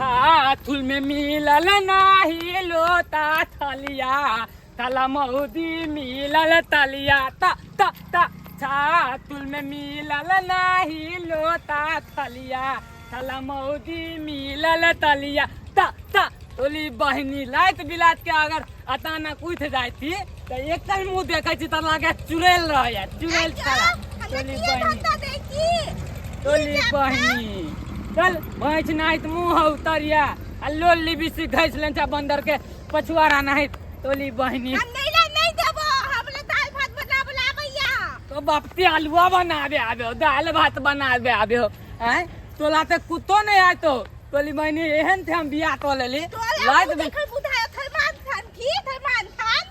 थाथुल में मिलल नाही लोता थलिया तला मऊदी मिलल तलिया ता ता ता थाथुल में मिलल नाही लोता थलिया तला मऊदी मिलल तलिया ता ता तोली बहनी लाइट बिलात के अगर अचानक उठ जाती तो एक कल मुंह देखै छी त लागे चुड़ैल रहै चुड़ैल तारा तोली बहनी चल भैंस नाहित मुंह उतरिया आ लोली बिसी घैस लेंचा बंदर के पछुआरा नाहित तोली बहनी हम नहीं देबो हमले दाल भात बनाबे आबैया तो बापती आलूआ बनाबे आबे दाल भात बनाबे आबे हो हैं तोला ते कुत्तो नहीं आय तो तोली बहनी एहन थे हम बियाह तो लेली लाइट देखल बुधाय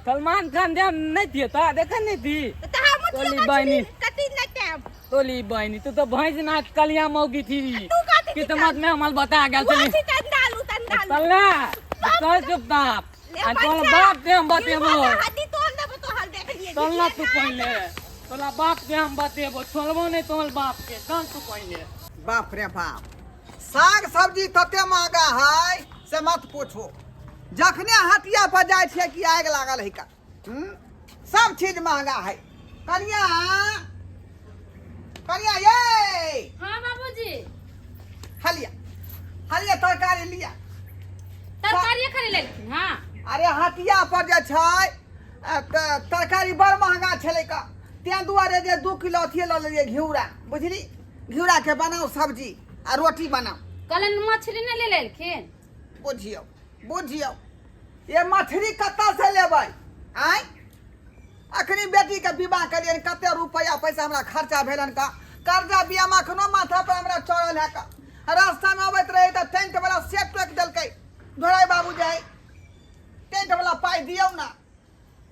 सलमान खान दे नहीं थी तो देखन नहीं थी तोली बहनी कति न टाइम तोली बहनी तू तो भैंस नाच कलिया मौगी थी किस्मत में हमल बता गेल छली तल्ला चल चुपचाप आ तोल बाप दे हम बतेबो हड्डी तोड़ देबो तो हल देख लिए तल्ला तू पहले तोला बाप दे हम बतेबो छोड़बो नहीं तोल बाप के चल तू पहले बाप रे बाप साग सब्जी तते महंगा है से मत पूछो जखने हटिया पर जाय छे कि आग लागल है का सब चीज महंगा है कनिया कनिया ये हां बाबूजी हलिया हलिया तरकारी लिया तरकारी खरीद लेलखिन हां अरे हटिया पर जे छै तरकारी बड़ महंगा छले का त्या दुआरे जे 2 किलो अथी ल लेलिए घिउरा बुझली घिउरा के बनाओ सब्जी आ रोटी बनाओ कलन मछली ने ले लेलखिन बुझियो बुझियो ये मछली कत्ता से लेबै आय अखनी बेटी के विवाह करिए कते रुपया पैसा हमरा खर्चा भेलन का कर्जा बियाह अखनो माथा पर हमरा चढ़ल है का रास्ता में अबैत रहे त टेंट वाला सेट टोक देलकै धोराई बाबू जाय टेंट वाला पाई दियौ ना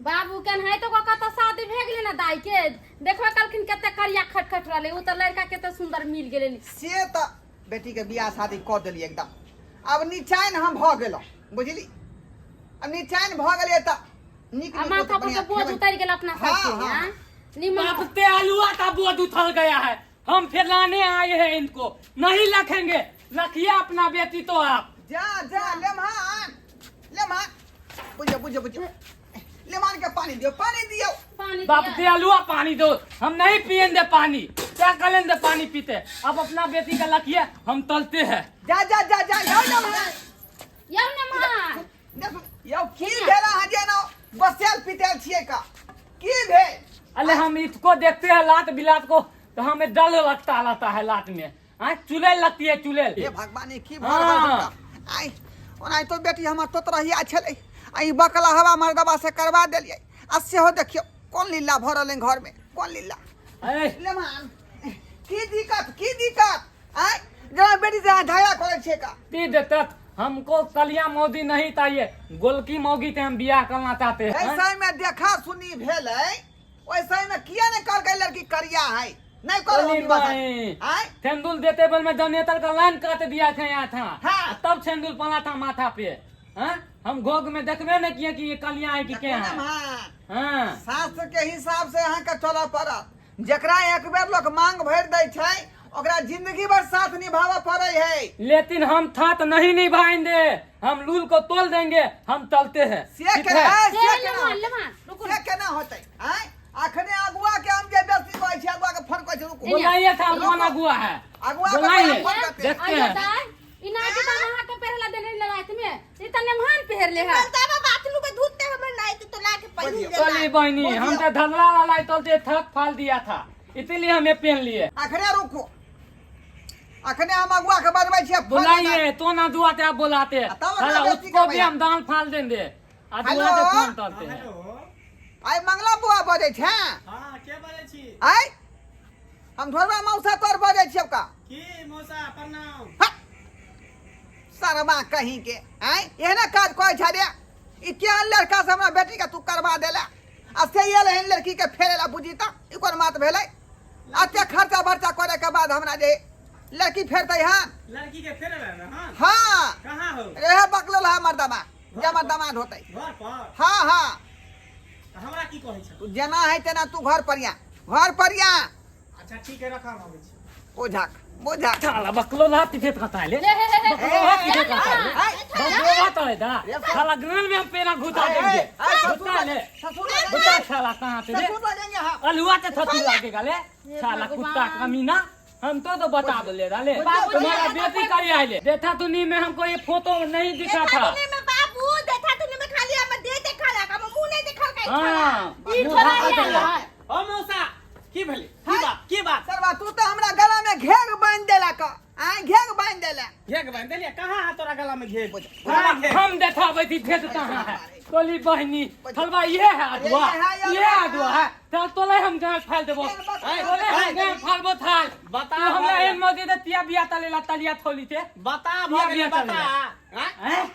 बाबू केन है तो कत शादी भ गेलै ना दाई के देखबे कलखिन कते करिया खटखट रहले उ त लड़का केते सुंदर मिल गेलै से त बेटी के बियाह शादी क देली एकदम अब निचाइन हम भ गेलो बुझली अब निचाइन भ गेलिए त निक माथा पर बोझ उतर गेल अपना सब के हां निमन बापते आलूआ का बोझ उठल गया है हम फिर लाने आए हैं इनको नहीं रखेंगे रखिए अपना बेटी तो आप जा जा लेमान बुझो बुझो बुझो लेमान के पानी दियो बापते आलूआ पानी दो हम नहीं पियेंगे पानी क्या करेंगे पानी पीते अब अपना बेटी का रखिए हम तलते हैं जा जा जा जा यौ नमन देखो यौ की भेला हजे न बसेल पिटेल छिए का की भे अरे हम इसको देखते हैं लात बिलात को तो हमें डर लगता है लात में चुड़ैल लगती है चुड़ैल हे भगवान की भर आई ओनाई तो बेटी हमर तोत रहिया छले आई बकला हवा मर्दबा से करवा देलिए आ सेहो देखियो कौन लीला भरल घर में कौन लीला लेमान की दिक्कत आई जरा बेटी से झगड़ा करे छे का ती देत हमको कलिया मौदी नहीं चाहिए गोलकी मौगी से हम बियाह करना चाहते हैं ऐसा में देखा सुनी भेलै वैसे में किया ने कर गई लड़की करिया है नहीं करो सेंदूल देते बल में जनरेटर का लाइन काट दिया था यहाँ था हाँ। तब सेंदूल पड़ा था माथा पे हम घोग में देखबे नहीं किए कि ये कलिया है कि क्या है हाँ। शास्त्र के हिसाब से यहाँ का चला पड़ा जकरा एक बेर लोग मांग भर दे छै ओकरा जिंदगी भर साथ निभावा पड़े है लेकिन हम साथ नहीं निभाएंगे हम लूल को तोल देंगे हम तलते हैं से केना होते अखने अगुआ के हम जे बेसी कहै छी अगुआ के फोन कहै छी रुको बुलाइए था कौन अगुआ है अगुआ बुलाइए के देखते हैं इनाके त नहा के पहला देने लगात में ई त नेमान पहर ले है तब बाथरूम के धुते हमर नाइट तो ला के पहन दे चली बहनी हम तो धरला वाला तोलते थक फाल दिया था इसलिए हमें पहन लिए अखने रुको अखने हम अगुआ के बजबै छी बुलाइए तो ना दुआते आप बुलाते साला उसको भी हम दान फाल देंगे अगुआ से फोन करते हैं आई मंगला बुआ बजै छै हां के बजै छी आई हम धोरबा मौसा तोर बजै छी का की मौसा प्रणाम सरबा कहीं के आई एहने काज कोइ छाड़े ई के लड़का से हमरा बेटी के तू करवा देला आ से ये लहन लड़की के फेरेला बुझी त ई कोन बात भेलै अते खर्चा बर्चा करे के बाद हमरा जे लड़की फेरतै हां लड़की के फेरे ना हां हां कहां हो रे बकलो ला मर्दमा जमा दामाद होतै घर पर हां हां हमरा की कहै छ तू जेना है तेना तू घर पर या अच्छा ठीक है रखा हम आबै छी ओझा बोझा साला बकलो ला पीछे खाता है ले बकलो ला पीछे खाता है है दा साला ग्राम में हम पेना घुटा देंगे घुटा ले ससुर घुटा साला कहाँ से रे ससुर लगेंगे हम अलुआ ते थती लागेगा ले साला कुत्ता कमीना हम तो बता दे डाले तुम्हारा बेटी करी आइले देखा तूनी में हमको ये फोटो नहीं दिखा था बाबू देखा तूने में खाली हम दे देखा लगा हम मुंह नहीं देखा कहीं हाँ ई थोड़ा है ओ मौसा की भेले की बात सरवा तू तो हमरा गला में घेर बांध देला का आय घेर बांध देला घेग बांध देलिए कहाँ है तोरा गला में घेग हम देखा बैठी भेद कहाँ है तोली बहनी फलवा ये है अदुआ ये अदुआ है तोले हम गांव फाल देबो तोले हम गांव फालबो थाल बता हमरा एन मौगी दे तिया बिया तले ला तलिया थोली थे बता भगे बता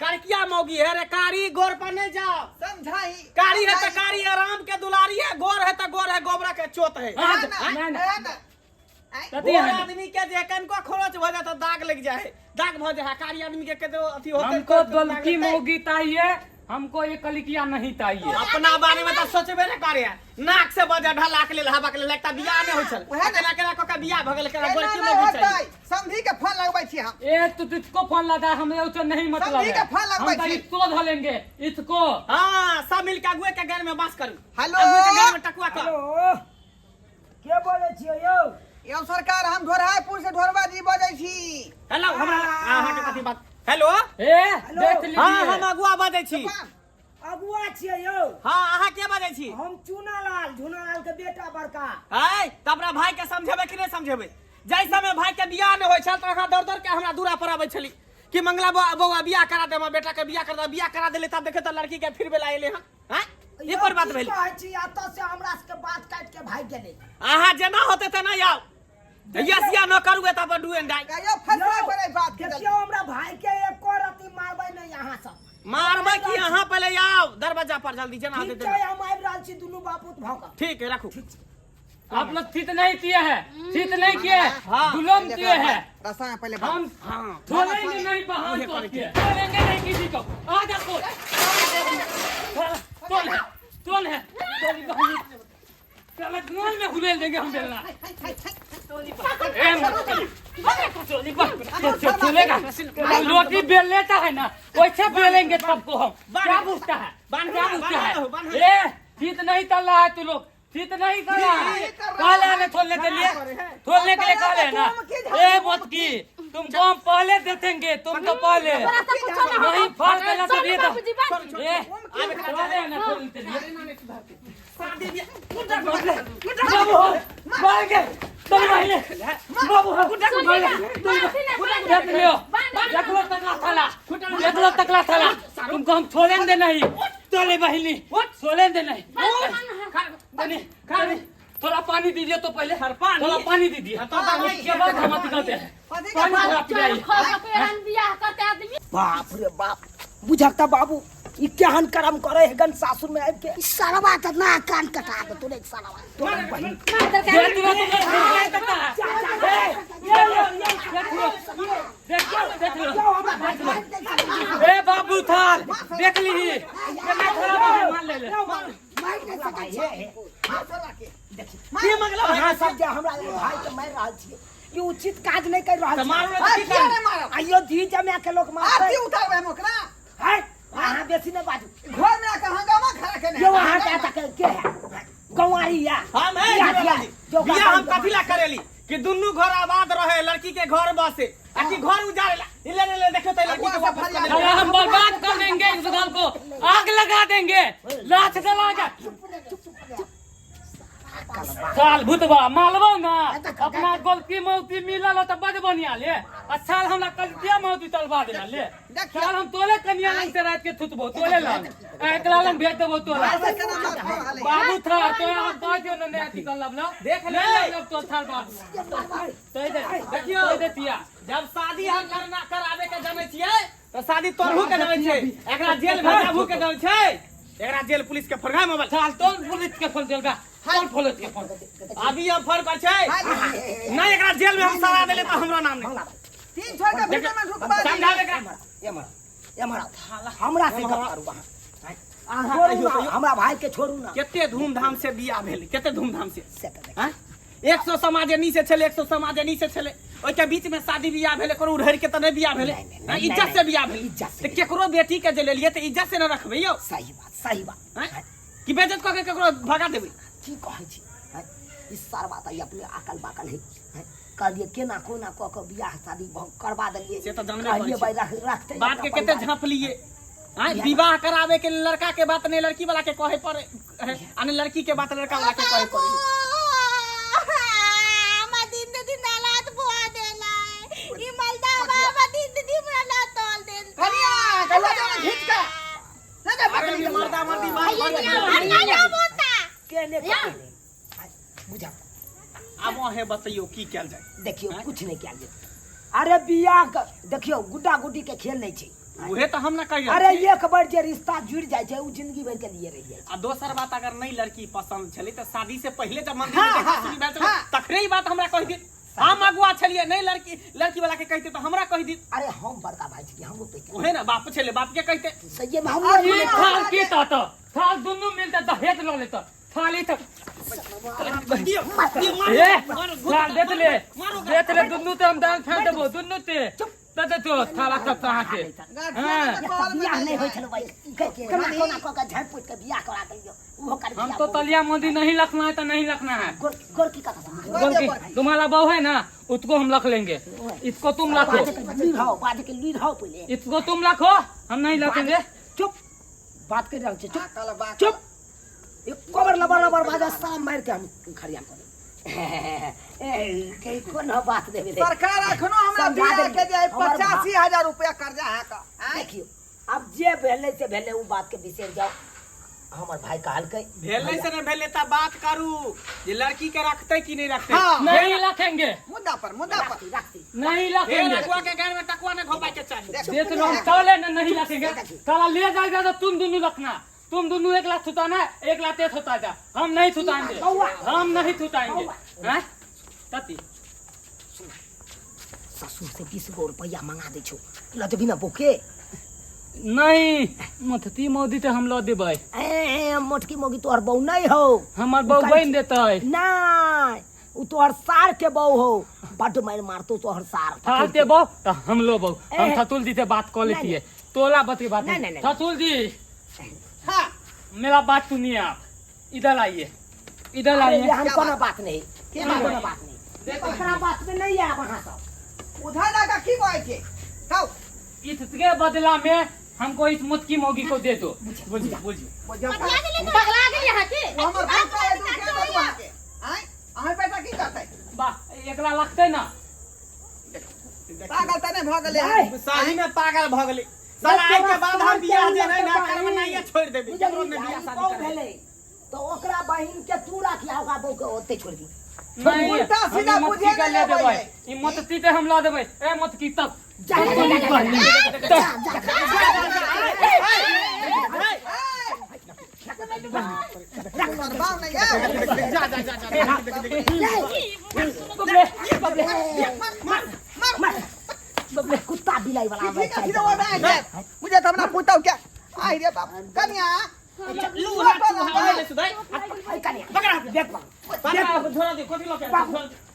करकिया मौगी है रे कारी गोर पर नहीं जाओ समझाई कारी है तो कारी आराम के दुलारी है गोर है तो गोर है गोबरा के चोत है गोर आदमी के जे कनको खोलच भ जात दाग लग जाए दाग भ जाए कारी आदमी के तो अथी होते हमको बल्कि मौगी चाहिए हमको ये कलिकिया नहीं चाहिए अपना बारे में तो सोचबे न करे नाक से बजा ढला के ले हवा के ले लगता बियाह नहीं होय छल केना केना को का बियाह भगल केना गोरकी मौगी चाहिए समझी के फोन लगबै छी हम ए तू तुझको फोन लगा हमें उसे नहीं मतलब समझी है के फोन लगबै हम छी इसको धलेंगे इसको हां सब मिल के अगुए के घर में बास करू हेलो अगुए के घर में टकुआ कर के बोले छियो यो यो सरकार हम ढोरहापुर से ढोरबा जी बजै छी हेलो हमरा अहाँ के कथी बात हेलो ए देख लीजिए हां हम अगुआ बाजै छी अगुआ छियो यो हां अहाँ के बाजै छी हम झुनालाल के बेटा बड़का है तबरा भाई के समझेबे कि नहीं समझेबे जै समय भाई के बियाह न होय छल त अहाँ दौड़ दौड़ के हमरा दूरा पर आबै छली कि मंगला बौआ बियाह करा दे हमर बेटा के बियाह करा देले तब देखे त लड़की के फिर बेला एले हैं ये पर बात भेल कहै छी अत से हमरा के बात काट के भाग गेलै अहाँ जेना होते त ना आओ यसिया न करू त पर डुएन डाई कायो फसला करे बात के देखियो हमरा भाई के एक रति मारबै नै यहां सब मारबै कि अहाँ पहले आओ दरवाजा पर जल्दी जेना होते ठीक है हम आबि रहल छी दुनू बापूत भौक ठीक है रखो आप लोग ठीक नहीं किए हैं ठीक नहीं किए हाँ। जुलम किए हैं रसा पहले हम हां छोड़ेंगे नहीं बहान को छोड़ेंगे नहीं किसी को आजा को कौन है तोली बहनी चल गांव में हुलेल देंगे हम बेलना चलेगा रोटी बेल लेता है ना वैसे बेलेंगे सबको हम क्या पूछता है क्या पूछता है ए ठीक नहीं चल रहा है तू लोग ठीक नहीं कर रहा है काले ने छोड़ने के लिए काले ना ए मत की तुमको हम पहले दे देंगे तुम तो पहले नहीं फाड़ के ला दे दो ए काले ने छोड़ने के लिए बाबू मार के तुम भाई बाबू देख लो तकला थाला तुमको हम छोड़ेंगे नहीं तोले बहिनी छोड़ेंगे नहीं थोड़ा पानी दीजिए तो पहले थोड़ा पानी दीजिए उसके बाद हम निकलते हैं पानी थोड़ा पिलाइए बियाह करते आदमी बाप रे बाप बुझाता बाबू ई केहन कर्म करे है गन सासुर में आबि के ई सारा बात ना कान कटा दे तूने सारा बात तोरे बहिन ए बाबू थाल देख ली मान ले ये मंगला हां सब जे हमरा भाई के मार रहल छी ई उचित काज नहीं कर रहल छी आइयो धी जमे के लोग मार आरती उतारबे हम ओकरा है हां बेसी ने बाजू घर में आके हंगामा खड़ा केने ये वहां के के है गंवारी या हम है बियाह हम कथिला करेली कि दुन्नु घर आबाद रहे लड़की के घर बसे आ कि घर उजाड़ेला ले देखो तो लड़की के वापस कर अरे हम बर्बाद कर देंगे इस घर को आग लगा देंगे लाश जलाएगा साल भूतबा मालबो ना अपना गोलकी मौती मिलल तो बड़ बढ़िया ले अच्छा हमरा कलकिया मौती तलवा देना ले साल हम तोले कन्या लंग से रात के थुतबो तोले लंग एकला लंग भेज देबो तोला बाबू था तो हम कह दियो न अथी कर लबला देख ले लब तो थाल बाबू तो देखियो देतिया जब शादी हम करावे के जाने छियै तो शादी तोरहु के जाने छियै एकरा जेल भेजाबू के जाने छै एकरा जेल पुलिस के फरगा मोबाइल साल तो पुलिस के फोन देलगा कौन पुलिस के फोन अभी हम फर कर छै नहीं एकरा जेल में हम सजा देले तो हमरा नाम नहीं तीन छोड़ के भीतर में ढुकबा समझावे का ये मारा हमरा से करू वहां हमरा भाई के छोड़ू ना केते धूमधाम से बियाह भेल केते धूमधाम से हैं 100 समाज एनी से छले 100 समाज एनी से छले ओइ के बीच में शादी बियाह भेले कोनो उधर के त नहीं बियाह भेले इज्जत से बियाह भेले इज्जत से। त केकरो बेटी के जे लेलिए त इज्जत से न रखबै यो सही बात हैं? कि बेइज्जत क के केकरो भगा देबै की कहै छी हैं? ई सार बात आई अपने अकल बाकल है हैं? कहलिए केना कोना क के बियाह शादी करवा देलिए से तो जानबे कहलिए करै भाई छी। रखते बात के केते झाँप लिए हैं? विवाह करावे के लड़का के बात नहीं लड़की वाला के कहे पड़े अने लड़की के बात लड़का वाला के कहे पड़े अरे मर्दा मर्दी केने बुझा अब है बताइयो की कैल जाए देखियो कुछ नहीं किया अरे बियाह देखियो गुड्डा गुड्डी के खेल नहीं छै उहे तो हम ना कहिए अरे एक बार जे रिश्ता जुड़ जाय छै उ जिंदगी भर के लिए रह जाय आ दोसर बात अगर नहीं लड़की पसंद छले तो शादी से पहले जब मंदिर में देखा सुनी बात तखरे ही बात हमरा कह दी हम अगुआ छलिए नहीं लड़की वाला के कहते तो हमरा कह दी अरे हम बड़का भाई छी हमो पे ओहे ना बाप छले बाप के कहते सही में हम ये थाल की तात थाल दुनु मिलते दहेज ल लेत थाली तक ए थाल देत ले दुनु ते हम दान खा देबो दुनु ते तते तो थाला तक कहां के बियाह नहीं होय छल भाई केना कोना क के झट पुट के बियाह करा देलियो वो कर हम तो तलिया मोदी नहीं रखना है तो नहीं रखना है गोर की का गोल की तुम्हारा बहू है ना उसको हम रख लेंगे इसको तुम रखो बात के लीड हो पहले इसको तुम रखो हम नहीं रखेंगे चुप बात कर रहा चुप चुप एक कबर लबर बाजा साम मार के हम खड़िया कर के कोन बात देबे सरकार अखनो हमरा बियाह के जे 85,000 रुपया कर्जा है का देखियो अब जे भेले से भेले उ बात के बिसर जाओ हमर भाई कहल के भेले से न भेले त बात करू जे लड़की के रखते कि नहीं रखते नहीं रखेंगे मुद्दा पर रखती नहीं ए रखेंगे लड़कुआ के घर में टकुआ ने घोपा के चाहिए देख लो हम चले ना नहीं रखेंगे साला ले जाएगा तो तुम दोनों रखना तुम दोनों एक लाख छुटाना एक लाख ते छुटा जा हम नहीं छुटाएंगे हम नहीं छुटाएंगे हैं तती ससुर से 20 गो रुपया मंगा दे छो ल देबी ना बोके नहीं मथती मोदी ते हम लो देबै ए मोटकी मोगी तोहर बहू नहीं हो हमर बहू बन देतै नहीं उ तोहर सार के बहू हो बड मार मारतो तोहर सार फालते बहू तो हम लो बहू हम थतुल जी से बात कर लेती है तोला बती बात नहीं। थतुल जी हाँ मेरा बात सुनिए आप इधर आइए इधर आइए हम कोनो बात नहीं कोनो बात नहीं ओकरा बात में नहीं है वहां सब उधर लगा की कहै छै खाओ इसके बदला में हमको इस मुत्की मोगी को दे दो बुझिए पगला गेली है की हमर पैसा है तू के बदुआ के आय अहाँ पैसा की करतै वाह एकला लगते ना पागल तने भ गेले है शादी में पागल भ गेले साला आई के बाद हम बियाह जे नहीं ना करब नहीं छोड़ देबी केकरो ने बियाह शादी करे तो ओकरा बहिन के तू राखिया ओकरा बहू के ओते छोड़ दी नहीं उल्टा सीधा हम बुझे मुत्की का नहीं ले देबै लेबै। ई मुत्की ते हम ला देबै ए मुत्की तक बाव नहीं है बबले कुत्ता बिलाई वाला ठीक है सीधा वाला है मुझे तो अपना पूछता क्या आई रे बाप कन्या लूहा चूहा ले सुदाई कन्या पकड़ा देख पकड़ा झोला दे कोठी लो के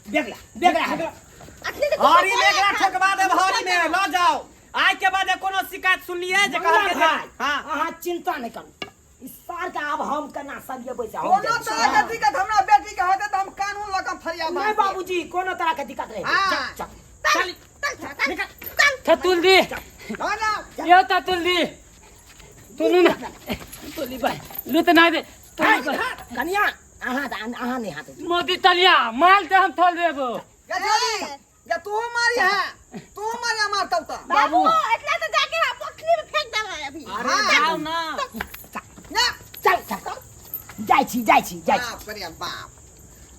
देख हरी लेकरा ठोकवा दे हरी में ल जाओ आज के बाद कोनो शिकायत सुनलिए जे कहल के हां हां चिंता नहीं करू इस साल का अब हम केना सब ये पैसा हम कोनो तरह के दिक्कत हमरा बेटी के होते तो हम कानून लगा फरिया नहीं बाबूजी कोनो तरह के दिक्कत नहीं हां चल थतुल जी ना ना यो थतुल जी सुनु ना तोली भाई लुत ना दे कन्या आहा नहीं हाथ मोदी तलिया माल ते हम थोल देबो या तू मारी है तू मारी मारता तो बाबू इतना तो जाके हम पोखरी में फेंक देबे अभी अरे जाओ ना ना चल जाई छी बाप रे बाप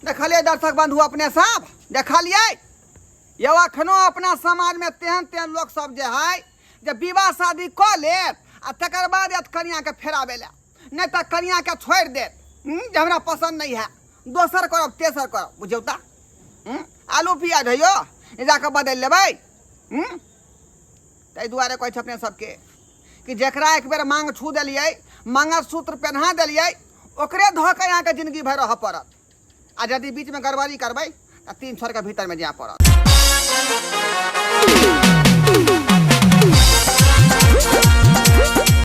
देखलिए दर्शक बंधु अपने सब देखलिए ये अखनो अपना समाज में तेहन लोग सब जे है जे विवाह शादी क ले आ तकर बाद कन्या के फेराबे ले नहीं तो कन्या के छोड़ दे जे हमरा पसंद नहीं है दोसर करब तेसर करब बुझौ ता आलू प्याज है यो जाके बदल लेबै ताहि दुआरे कहै छै अपने सबके कि जकरा एक बेर मांग छू देलिए मंगलसूत्र पहना देलिए ओकरे धऽ के अहाँके जिंदगी भर रह पड़त आ यदि बीच में गड़बड़ी करबै तो 3 सौ के भीतर में जाए पड़त।